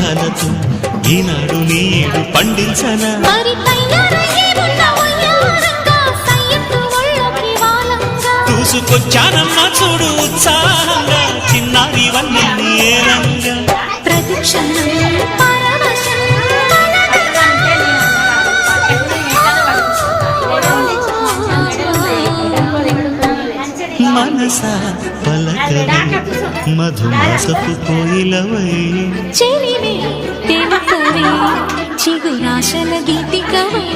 అందాలతో ఈనాడు నీడు పండించనా చూసుకొచ్చానమ్మా చూడు ఉత్సాహంగా చిన్నారి వన్నీ ఏరంగా ప్రతిక్షణం మనసా పలకవే మధుమాసపు కోయిలవై చెలివే తెలుపవే చిగురాశల గీతికవై